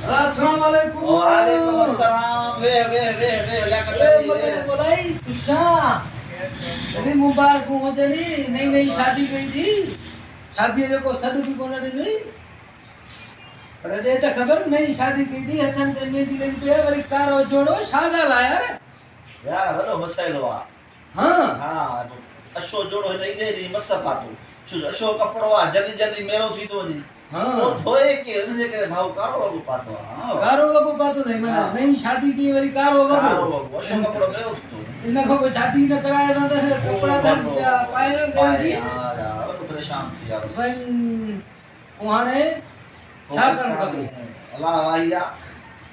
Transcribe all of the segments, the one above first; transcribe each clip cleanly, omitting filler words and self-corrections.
अस्सलाम वालेकुम। वालेकुम अस्सलाम। वे मतलब बोलाई तुषा अरे मुबारक हो जनी नई नई शादी कई थी शादी जो को सद भी कोन नहीं पर दे तो खबर नई शादी कई थी हथन ते मेहंदी लगी पे वरी कारो जोड़ो शागा ला यार वॾो मसइलो आ। हां हाँ अशो जोड़ो नहीं दे नी मस पातो छो अशो कपड़ो आ जल्दी जल्दी मेरो थी तो वञे। हां वो धोए के उनजे करे भाव कारो वॻो पातो आ। हाँ कारो वगो पातो नहीं मैं नई शादी की वरी कारो कारो वगो वॻो अशो कपड़ो मेरो थी तो इन को शादी न कराया था तो कपड़ा था पाए गारंटी यार यार वॾो परेशान थी यार वन उहाने छा करण खपे अल्लाह वाहिया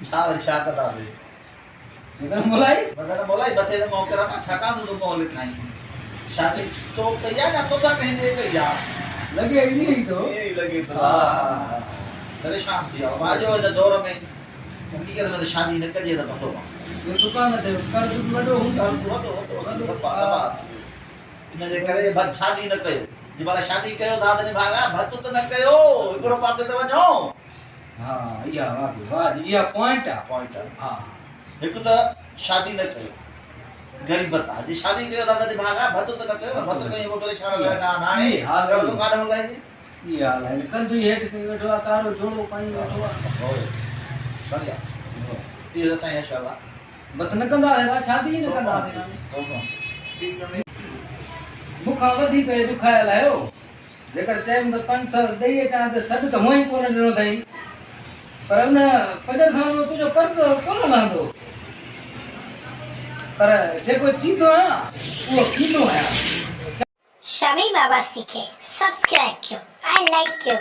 छा वरी छा कंदा बे मगर मोलाई मगर बोलाई बथे तो मौके रखा छका तो मोह लिखाई शादी तो कहिया ना तो सा कहीं दे कहिया लगे ही नहीं तो ये लगे तो हां परेशान थी और बाजो इन दौर में हकीकत में तो शादी न कजे तो पतो ये दुकान ते कर तू वडो हुंदा इन जे करे भत शादी न कयो जी वाला शादी कयो दाद ने भागा भत तो न कयो एकड़ो पासे ते वञो। हां या वाह या पॉइंट पॉइंट हां एक तो शादी न कयो गरीबत आ जी शादी कयो दादा ने भागा भत तो न कयो भत कहीं वो परेशान रहे ना नाने हां कर तो काढ होला जी ये हाल है कल तू हेठ के बैठो कारो जोड़ो पाई बैठो बढ़िया ये सही है इंशाल्लाह बस न कंदा है शादी न कंदा है मुखा वधी के दुखाया लायो जेकर टाइम तो 500 दई ता ते सद तो होई कोन ॾिनो थई पर उन पदर खान में तुझो कर्ज कोन लांदो पर जेको चीतो है वो कीतो है। शमी बाबा सीखे सब्सक्राइब कयो आई लाइक कयो।